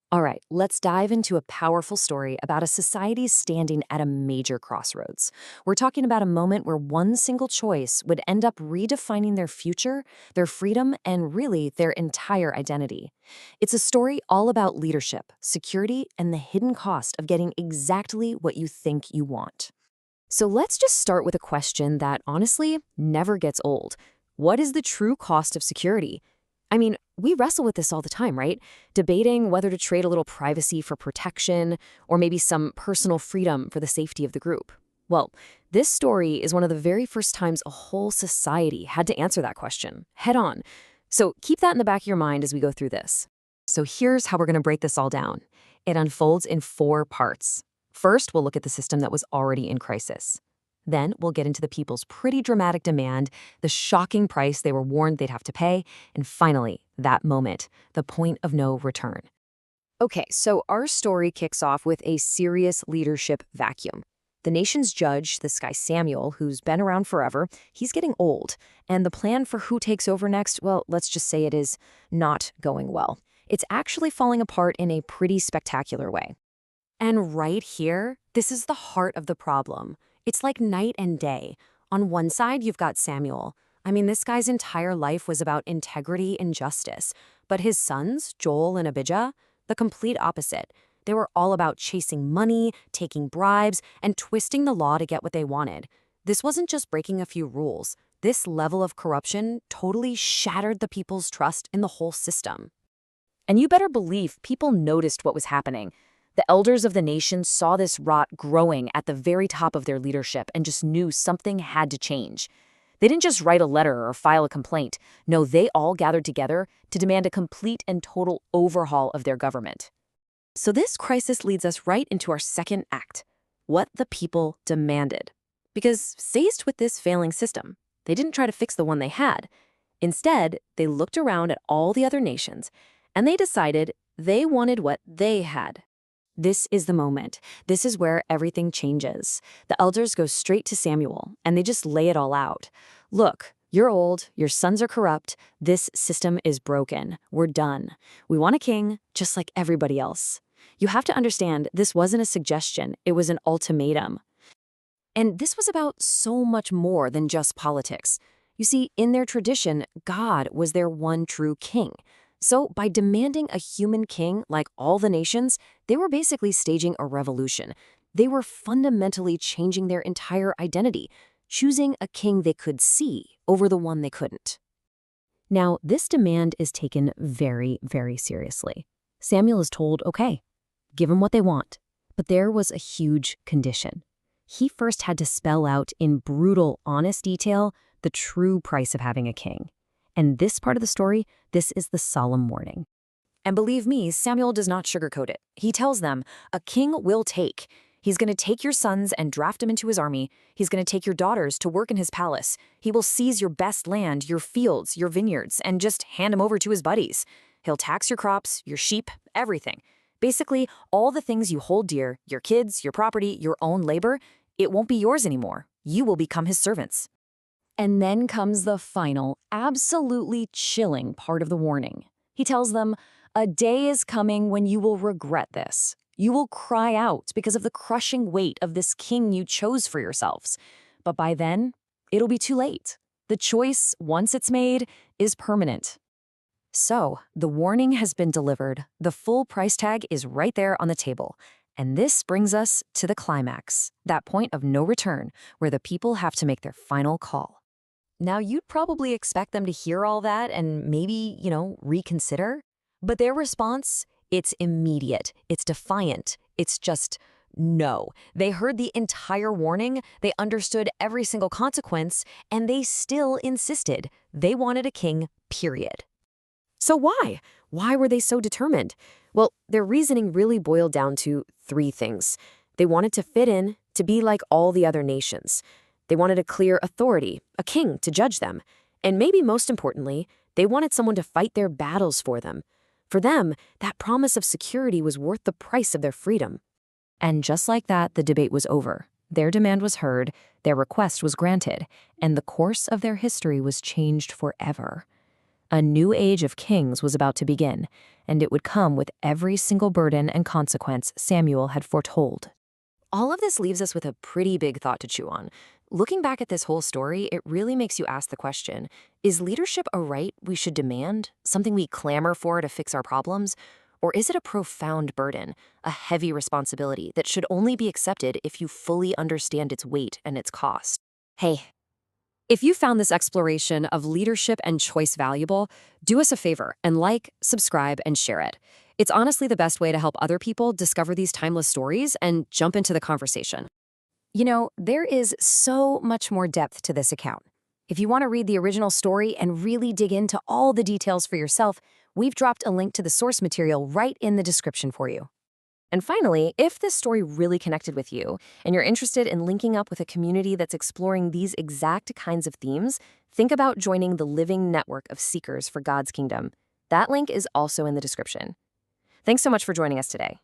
All right, let's dive into a powerful story about a society standing at a major crossroads. We're talking about a moment where one single choice would end up redefining their future, their freedom, and really their entire identity. It's a story all about leadership, security, and the hidden cost of getting exactly what you think you want. So let's just start with a question that honestly never gets old. What is the true cost of security? I mean, we wrestle with this all the time, right? Debating whether to trade a little privacy for protection or maybe some personal freedom for the safety of the group. Well, this story is one of the very first times a whole society had to answer that question head on. So keep that in the back of your mind as we go through this. So here's how we're going to break this all down. It unfolds in four parts. First, we'll look at the system that was already in crisis. Then we'll get into the people's pretty dramatic demand, the shocking price they were warned they'd have to pay, and finally, that moment, the point of no return. Okay, so our story kicks off with a serious leadership vacuum. The nation's judge, this guy Samuel, who's been around forever, he's getting old. And the plan for who takes over next, well, let's just say it is not going well. It's actually falling apart in a pretty spectacular way. And right here, this is the heart of the problem. It's like night and day. On one side, you've got Samuel. I mean, this guy's entire life was about integrity and justice. But his sons, Joel and Abijah, the complete opposite. They were all about chasing money, taking bribes, and twisting the law to get what they wanted. This wasn't just breaking a few rules. This level of corruption totally shattered the people's trust in the whole system. And you better believe people noticed what was happening. The elders of the nation saw this rot growing at the very top of their leadership and just knew something had to change. They didn't just write a letter or file a complaint. No, they all gathered together to demand a complete and total overhaul of their government. So this crisis leads us right into our second act, what the people demanded. Because faced with this failing system, they didn't try to fix the one they had. Instead, they looked around at all the other nations, and they decided they wanted what they had. This is the moment. This is where everything changes. The elders go straight to Samuel, and they just lay it all out. Look, you're old, your sons are corrupt, this system is broken. We're done. We want a king, just like everybody else. You have to understand, this wasn't a suggestion, it was an ultimatum. And this was about so much more than just politics. You see, in their tradition, God was their one true king. So by demanding a human king like all the nations, they were basically staging a revolution. They were fundamentally changing their entire identity, choosing a king they could see over the one they couldn't. Now, this demand is taken very, very seriously. Samuel is told, okay, give them what they want. But there was a huge condition. He first had to spell out in brutal, honest detail the true price of having a king. And this part of the story, this is the solemn warning. And believe me, Samuel does not sugarcoat it. He tells them, a king will take. He's going to take your sons and draft them into his army. He's going to take your daughters to work in his palace. He will seize your best land, your fields, your vineyards, and just hand them over to his buddies. He'll tax your crops, your sheep, everything. Basically, all the things you hold dear, your kids, your property, your own labor, it won't be yours anymore. You will become his servants. And then comes the final, absolutely chilling part of the warning. He tells them, a day is coming when you will regret this. You will cry out because of the crushing weight of this king you chose for yourselves. But by then, it'll be too late. The choice, once it's made, is permanent. So, the warning has been delivered. The full price tag is right there on the table. And this brings us to the climax, that point of no return, where the people have to make their final call. Now, you'd probably expect them to hear all that and maybe, reconsider. But their response, it's immediate, it's defiant, it's just no. They heard the entire warning, they understood every single consequence, and they still insisted. They wanted a king, period. So why? Why were they so determined? Well, their reasoning really boiled down to three things. They wanted to fit in, to be like all the other nations. They wanted a clear authority, a king to judge them. And maybe most importantly, they wanted someone to fight their battles for them. For them, that promise of security was worth the price of their freedom. And just like that, the debate was over. Their demand was heard, their request was granted, and the course of their history was changed forever. A new age of kings was about to begin, and it would come with every single burden and consequence Samuel had foretold. All of this leaves us with a pretty big thought to chew on. Looking back at this whole story, it really makes you ask the question, is leadership a right we should demand, something we clamor for to fix our problems? Or is it a profound burden, a heavy responsibility that should only be accepted if you fully understand its weight and its cost? Hey, if you found this exploration of leadership and choice valuable, do us a favor and like, subscribe, and share it. It's honestly the best way to help other people discover these timeless stories and jump into the conversation. You know, there is so much more depth to this account. If you want to read the original story and really dig into all the details for yourself, we've dropped a link to the source material right in the description for you. And finally, if this story really connected with you and you're interested in linking up with a community that's exploring these exact kinds of themes, think about joining the living network of seekers for God's kingdom. That link is also in the description. Thanks so much for joining us today.